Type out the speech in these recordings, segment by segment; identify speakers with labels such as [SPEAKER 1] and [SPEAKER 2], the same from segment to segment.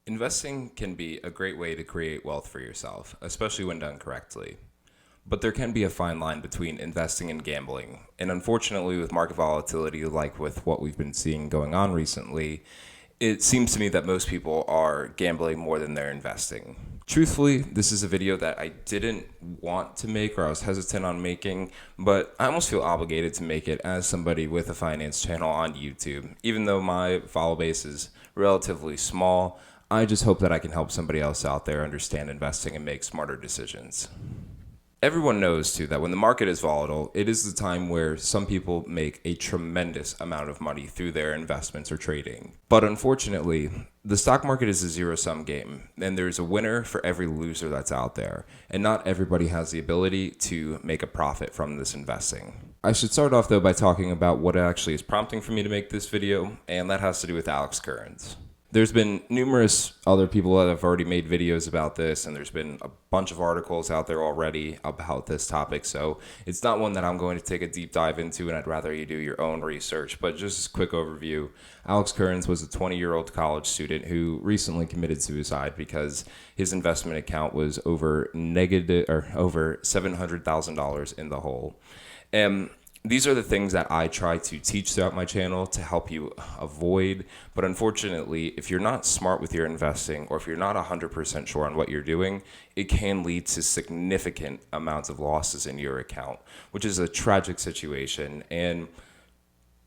[SPEAKER 1] Investing can be a great way to create wealth for yourself, especially when done correctly. But there can be a fine line between investing and gambling. And unfortunately, with market volatility, like with what we've been seeing going on recently, it seems to me that most people are gambling more than they're investing. Truthfully, this is a video that I didn't want to make or I was hesitant on making, but I almost feel obligated to make it as somebody with a finance channel on YouTube. Even though my follow base is relatively small, I just hope that I can help somebody else out there understand investing and make smarter decisions. Everyone knows too that when the market is volatile, it is the time where some people make a tremendous amount of money through their investments or trading. But unfortunately, the stock market is a zero-sum game, and there's a winner for every loser that's out there, and not everybody has the ability to make a profit from this investing. I should start off though by talking about what actually is prompting for me to make this video, and that has to do with Alex Kearns. There's been numerous other people that have already made videos about this, and there's been a bunch of articles out there already about this topic, so it's not one that I'm going to take a deep dive into, and I'd rather you do your own research. But just a quick overview, Alex Kearns was a 20-year-old college student who recently committed suicide because his investment account was over $700,000 in the hole. And these are the things that I try to teach throughout my channel to help you avoid. But unfortunately, if you're not smart with your investing, or if you're not 100% sure on what you're doing, it can lead to significant amounts of losses in your account, which is a tragic situation. And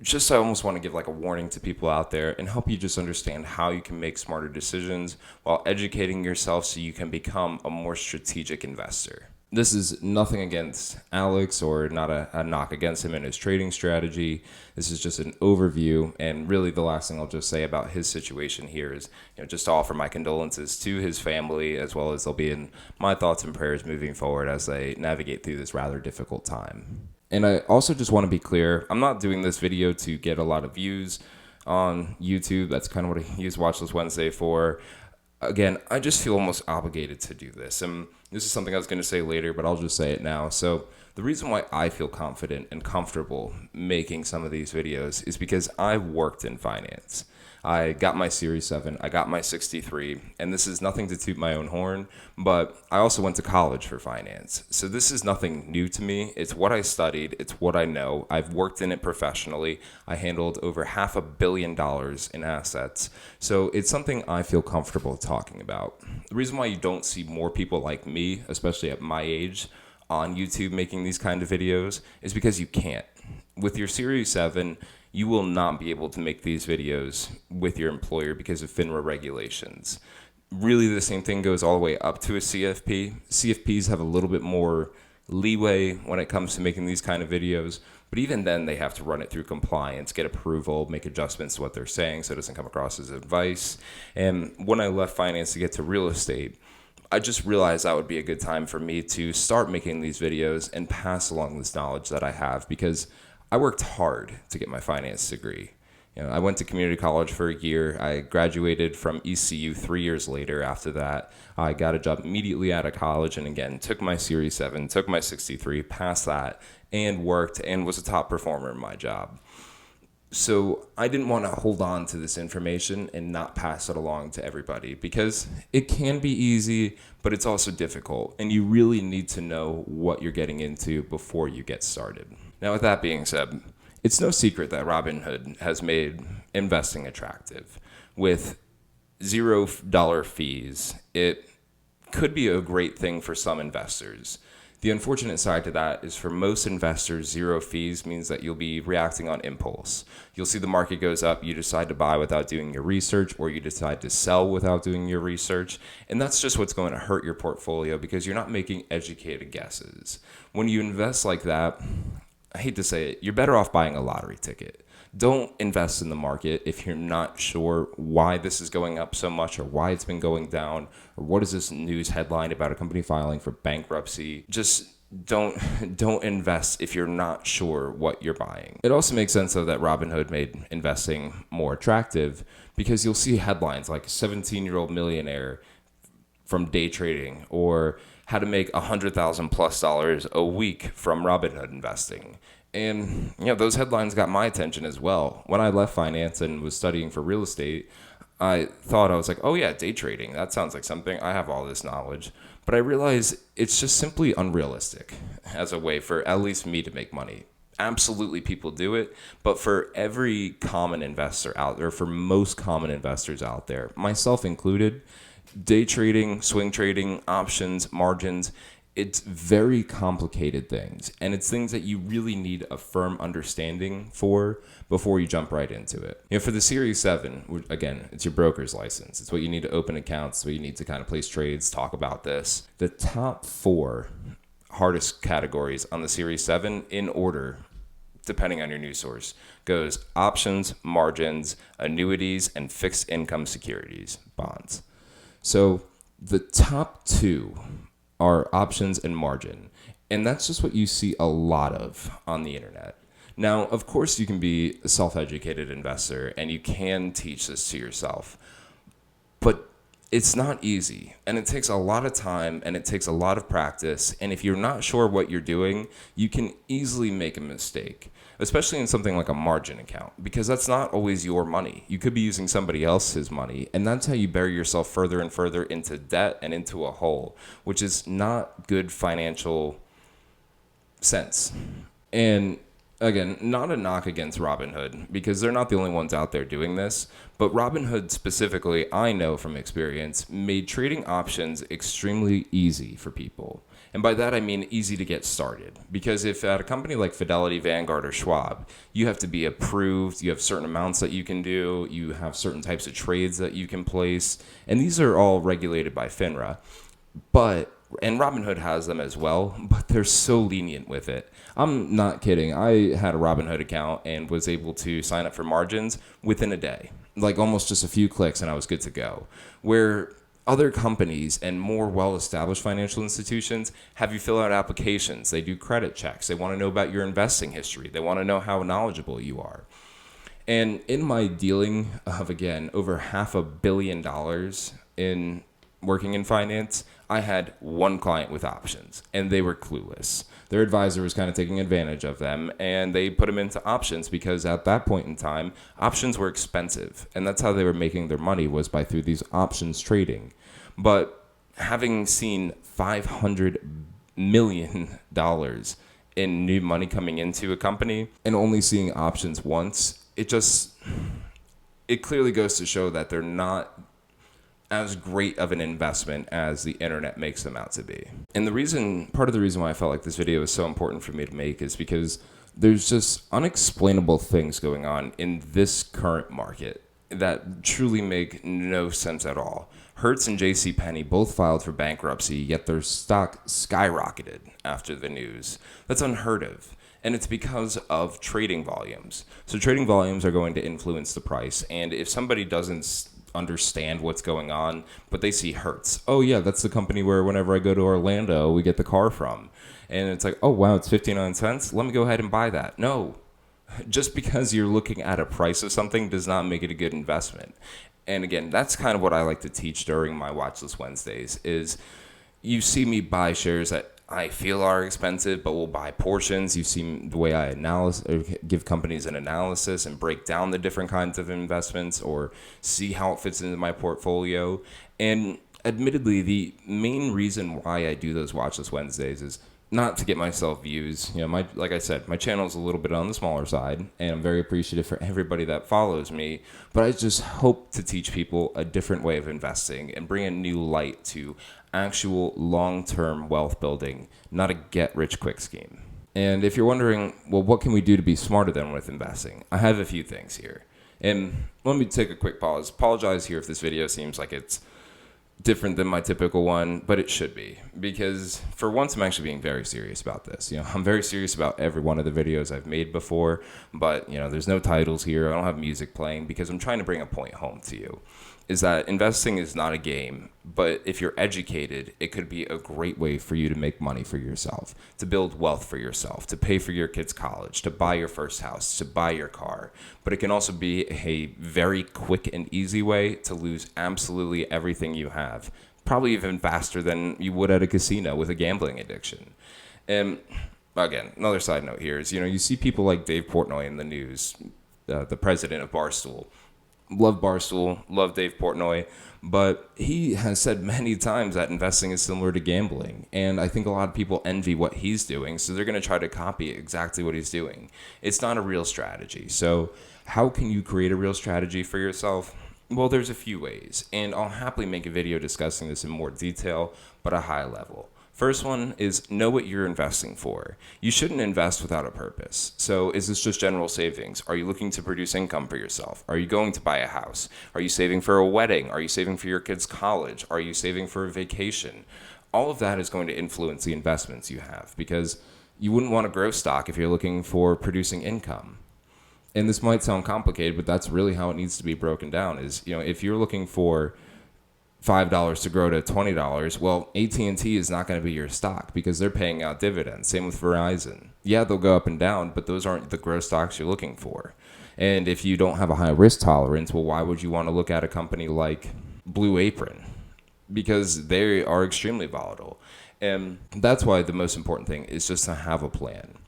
[SPEAKER 1] just I almost want to give like a warning to people out there and help you just understand how you can make smarter decisions while educating yourself so you can become a more strategic investor. This is nothing against Alex or not a knock against him and his trading strategy. This is just an overview, and really the last thing I'll just say about his situation here is, just to offer my condolences to his family, as well as they'll be in my thoughts and prayers moving forward as they navigate through this rather difficult time. And I also just want to be clear, I'm not doing this video to get a lot of views on YouTube. That's kind of what I use Watchlist Wednesday for. Again, I just feel almost obligated to do this. And this is something I was going to say later, but I'll just say it now. So the reason why I feel confident and comfortable making some of these videos is because I've worked in finance. I got my Series 7, I got my 63, and this is nothing to toot my own horn, but I also went to college for finance. So this is nothing new to me. It's what I studied, it's what I know. I've worked in it professionally. I handled over $500 million in assets. So it's something I feel comfortable talking about. The reason why you don't see more people like me, especially at my age, on YouTube making these kind of videos is because you can't. With your Series 7, you will not be able to make these videos with your employer because of FINRA regulations. Really, the same thing goes all the way up to a CFP. CFPs have a little bit more leeway when it comes to making these kind of videos, but even then they have to run it through compliance, get approval, make adjustments to what they're saying so it doesn't come across as advice. And when I left finance to get to real estate, I just realized that would be a good time for me to start making these videos and pass along this knowledge that I have, because I worked hard to get my finance degree. I went to community college for a year. I graduated from ECU 3 years later. After that, I got a job immediately out of college, and again, took my Series 7, took my 63, passed that, and worked and was a top performer in my job. So I didn't want to hold on to this information and not pass it along to everybody, because it can be easy, but it's also difficult, and you really need to know what you're getting into before you get started. Now, with that being said, it's no secret that Robinhood has made investing attractive. With $0 fees, it could be a great thing for some investors. The unfortunate side to that is for most investors, 0 fees means that you'll be reacting on impulse. You'll see the market goes up, you decide to buy without doing your research, or you decide to sell without doing your research, and that's just what's going to hurt your portfolio because you're not making educated guesses. When you invest like that, I hate to say it, you're better off buying a lottery ticket. Don't invest in the market if you're not sure why this is going up so much, or why it's been going down, or what is this news headline about a company filing for bankruptcy. Just don't invest if you're not sure what you're buying. It also makes sense though that Robinhood made investing more attractive, because you'll see headlines like 17-year-old millionaire from day trading, or how to make $100,000+ a week from Robinhood investing. And those headlines got my attention as well. When I left finance and was studying for real estate, I thought, I was like, oh yeah, day trading, that sounds like something. I have all this knowledge. But I realized it's just simply unrealistic as a way for at least me to make money. Absolutely, people do it. But for every common investor out there, for most common investors out there, myself included, day trading, swing trading, options, margins, it's very complicated things. And it's things that you really need a firm understanding for before you jump right into it. For the Series 7, again, it's your broker's license. It's what you need to open accounts. It's what you need to kind of place trades, talk about this. The top 4 hardest categories on the Series 7 in order, depending on your news source, goes options, margins, annuities, and fixed income securities, bonds. So the top 2 are options and margin. And that's just what you see a lot of on the internet. Now, of course, you can be a self-educated investor and you can teach this to yourself. But it's not easy, and it takes a lot of time, and it takes a lot of practice. And if you're not sure what you're doing, you can easily make a mistake, especially in something like a margin account, because that's not always your money. You could be using somebody else's money, and that's how you bury yourself further and further into debt and into a hole, which is not good financial sense. And again, not a knock against Robinhood, because they're not the only ones out there doing this, but Robinhood specifically, I know from experience, made trading options extremely easy for people. And by that, I mean easy to get started. Because if at a company like Fidelity, Vanguard, or Schwab, you have to be approved, you have certain amounts that you can do, you have certain types of trades that you can place, and these are all regulated by FINRA. And Robinhood has them as well, but they're so lenient with it. I'm not kidding. I had a Robinhood account and was able to sign up for margins within a day, like almost just a few clicks, and I was good to go. Where other companies and more well-established financial institutions have you fill out applications. They do credit checks. They want to know about your investing history. They want to know how knowledgeable you are. And in my dealing of, again, over $500 million in working in finance, I had one client with options, and they were clueless. Their advisor was kind of taking advantage of them, and they put them into options because at that point in time, options were expensive, and that's how they were making their money, was by through these options trading. But having seen $500 million in new money coming into a company and only seeing options once, it clearly goes to show that they're not as great of an investment as the internet makes them out to be. And part of the reason why I felt like this video is so important for me to make is because there's just unexplainable things going on in this current market that truly make no sense at all. Hertz and JCPenney both filed for bankruptcy, yet their stock skyrocketed after the news. That's unheard of. And it's because of trading volumes. So trading volumes are going to influence the price. And if somebody doesn't understand what's going on, but they see Hertz. Oh yeah, that's the company where whenever I go to Orlando, we get the car from. And it's like, oh wow, it's 59 cents. Let me go ahead and buy that. No, just because you're looking at a price of something does not make it a good investment. And again, that's kind of what I like to teach during my Watchlist Wednesdays is you see me buy shares that I feel are expensive, but we'll buy portions. You've seen the way I give companies an analysis and break down the different kinds of investments or see how it fits into my portfolio. And admittedly, the main reason why I do those Watchlist Wednesdays is not to get myself views. Like I said, my channel is a little bit on the smaller side, and I'm very appreciative for everybody that follows me. But I just hope to teach people a different way of investing and bring a new light to actual long-term wealth building, not a get-rich-quick scheme. And if you're wondering, well, what can we do to be smarter than with investing? I have a few things here. And let me take a quick pause. Apologize here if this video seems like it's different than my typical one, but it should be, because for once I'm actually being very serious about this. I'm very serious about every one of the videos I've made before, but there's no titles here. I don't have music playing because I'm trying to bring a point home to you. Is that investing is not a game, but if you're educated, it could be a great way for you to make money for yourself, to build wealth for yourself, to pay for your kids' college, to buy your first house, to buy your car. But it can also be a very quick and easy way to lose absolutely everything you have, probably even faster than you would at a casino with a gambling addiction. And again, another side note here is, you see people like Dave Portnoy in the news, the president of Barstool. love Barstool, love Dave Portnoy, but he has said many times that investing is similar to gambling. And I think a lot of people envy what he's doing, so they're going to try to copy exactly what he's doing. It's not a real strategy. So how can you create a real strategy for yourself? Well, there's a few ways, and I'll happily make a video discussing this in more detail, but a high level. First one is know what you're investing for. You shouldn't invest without a purpose. So is this just general savings? Are you looking to produce income for yourself? Are you going to buy a house? Are you saving for a wedding? Are you saving for your kids' college? Are you saving for a vacation? All of that is going to influence the investments you have, because you wouldn't want to grow stock if you're looking for producing income. And this might sound complicated, but that's really how it needs to be broken down is, if you're looking for $5 to grow to $20, well, AT&T is not going to be your stock because they're paying out dividends. Same with Verizon. Yeah, they'll go up and down, but those aren't the growth stocks you're looking for. And if you don't have a high risk tolerance, well, why would you want to look at a company like Blue Apron? Because they are extremely volatile. And that's why the most important thing is just to have a plan.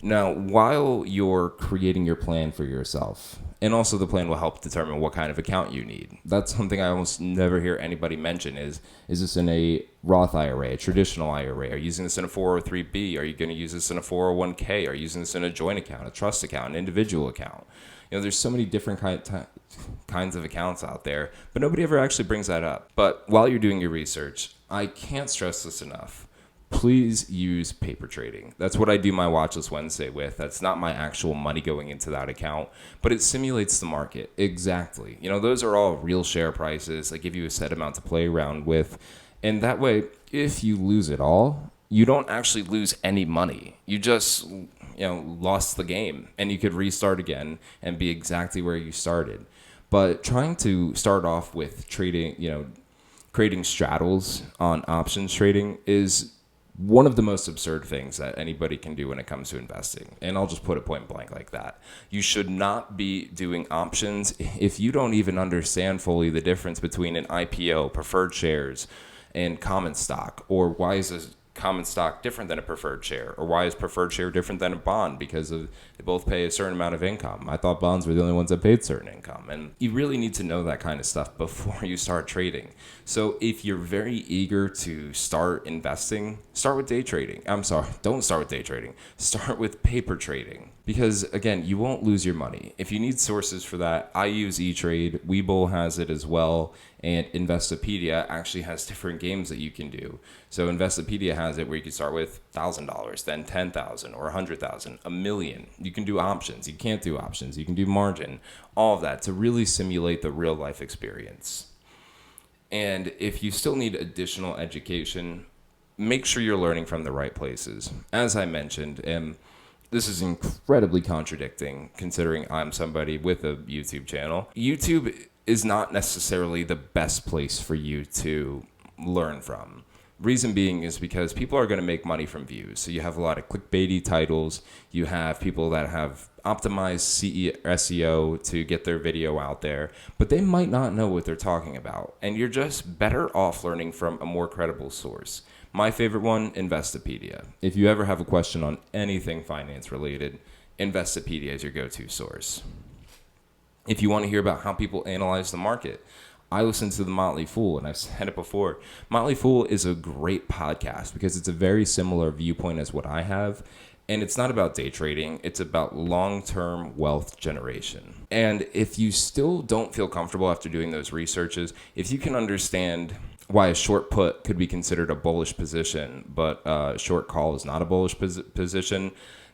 [SPEAKER 1] Now, while you're creating your plan for yourself, and also the plan will help determine what kind of account you need. That's something I almost never hear anybody mention is this in a Roth IRA, a traditional IRA? Are you using this in a 403B? Are you going to use this in a 401k? Are you using this in a joint account, a trust account, an individual account? There's so many different kinds of accounts out there, but nobody ever actually brings that up. But while you're doing your research, I can't stress this enough. Please use paper trading. That's what I do my Watchlist Wednesday with. That's not my actual money going into that account, but it simulates the market. Exactly. Those are all real share prices. I give you a set amount to play around with. And that way, if you lose it all, you don't actually lose any money. You just, lost the game, and you could restart again and be exactly where you started. But trying to start off with trading, creating straddles on options trading is one of the most absurd things that anybody can do when it comes to investing. And I'll just put it point blank like that. You should not be doing options if you don't even understand fully the difference between an IPO, preferred shares, and common stock. Or why is a common stock different than a preferred share? Or why is preferred share different than a bond? Because they both pay a certain amount of income. I thought bonds were the only ones that paid certain income. And you really need to know that kind of stuff before you start trading. So if you're very eager to start investing, start with day trading. Don't start with day trading. Start with paper trading. Because again, you won't lose your money. If you need sources for that, I use E-Trade. Webull has it as well. And Investopedia actually has different games that you can do. So Investopedia has it where you can start with $1,000, then $10,000 or $100,000, $1 million. You can do options. You can't do options. You can do margin. All of that to really simulate the real life experience. And if you still need additional education, make sure you're learning from the right places. As I mentioned, this is incredibly contradicting considering I'm somebody with a YouTube channel. YouTube is not necessarily the best place for you to learn from. Reason being is because people are going to make money from views. So you have a lot of clickbaity titles. You have people that have optimized SEO to get their video out there, but they might not know what they're talking about. And you're just better off learning from a more credible source. My favorite one, Investopedia. If you ever have a question on anything finance related, Investopedia is your go-to source. If you want to hear about how people analyze the market, I listen to The Motley Fool, and I've said it before. Motley Fool is a great podcast because it's a very similar viewpoint as what I have. And it's not about day trading. It's about long-term wealth generation. And if you still don't feel comfortable after doing those researches, if you can understand why a short put could be considered a bullish position, but a short call is not a bullish position,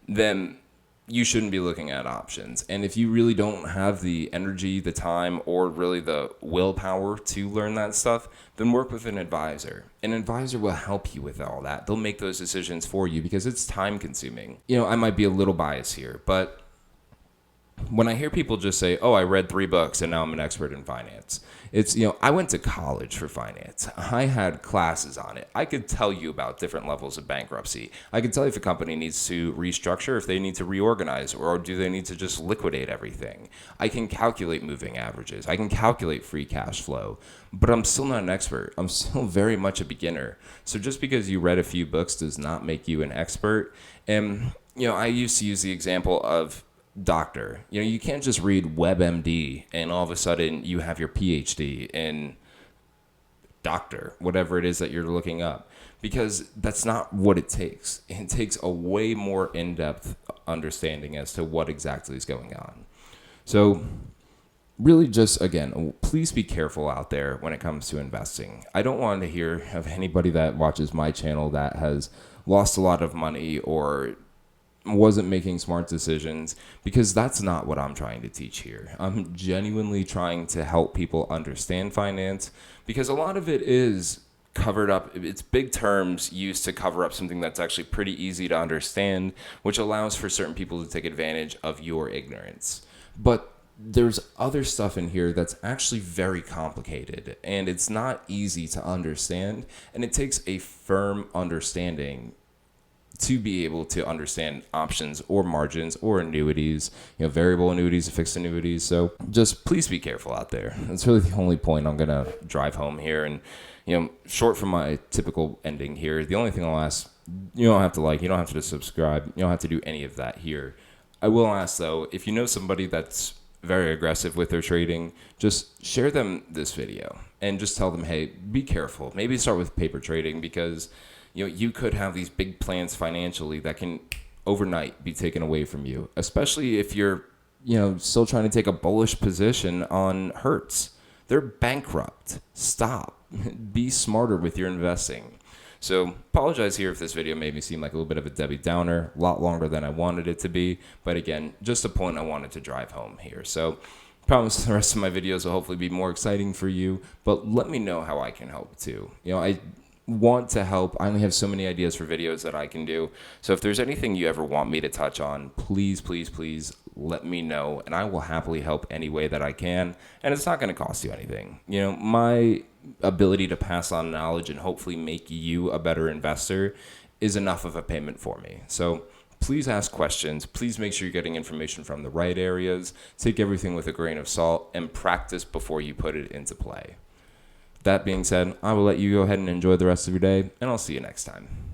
[SPEAKER 1] then you shouldn't be looking at options. And if you really don't have the energy, the time, or really the willpower to learn that stuff, then work with an advisor. An advisor will help you with all that. They'll make those decisions for you because it's time consuming. I might be a little biased here, but when I hear people just say, oh, I read 3 books and now I'm an expert in finance, it's, I went to college for finance. I had classes on it. I could tell you about different levels of bankruptcy. I could tell you if a company needs to restructure, if they need to reorganize, or do they need to just liquidate everything. I can calculate moving averages. I can calculate free cash flow, but I'm still not an expert. I'm still very much a beginner. So just because you read a few books does not make you an expert. And, I used to use the example of doctor. You can't just read WebMD and all of a sudden you have your PhD in doctor, whatever it is that you're looking up, because that's not what it takes. It takes a way more in-depth understanding as to what exactly is going on. So really, just again, please be careful out there when it comes to investing. I don't want to hear of anybody that watches my channel that has lost a lot of money or wasn't making smart decisions, because that's not what I'm trying to teach here. I'm genuinely trying to help people understand finance, because a lot of it is covered up. It's big terms used to cover up something that's actually pretty easy to understand, which allows for certain people to take advantage of your ignorance. But there's other stuff in here that's actually very complicated, and it's not easy to understand, and it takes a firm understanding to be able to understand options or margins or annuities, variable annuities, fixed annuities. So just please be careful out there. That's really the only point I'm going to drive home here. And, short from my typical ending here, the only thing I'll ask, you don't have to like, you don't have to subscribe, you don't have to do any of that here. I will ask, though, if you know somebody that's very aggressive with their trading, just share them this video and just tell them, hey, be careful. Maybe start with paper trading, because you could have these big plans financially that can overnight be taken away from you, especially if you're, still trying to take a bullish position on Hertz. They're bankrupt. Stop. Be smarter with your investing. So apologize here if this video made me seem like a little bit of a Debbie Downer, a lot longer than I wanted it to be. But again, just a point I wanted to drive home here. So promise the rest of my videos will hopefully be more exciting for you, but let me know how I can help too. I want to help. I only have so many ideas for videos that I can do. So if there's anything you ever want me to touch on, please, please, please let me know, and I will happily help any way that I can. And it's not going to cost you anything. My ability to pass on knowledge and hopefully make you a better investor is enough of a payment for me. So please ask questions. Please make sure you're getting information from the right areas. Take everything with a grain of salt and practice before you put it into play. That being said, I will let you go ahead and enjoy the rest of your day, and I'll see you next time.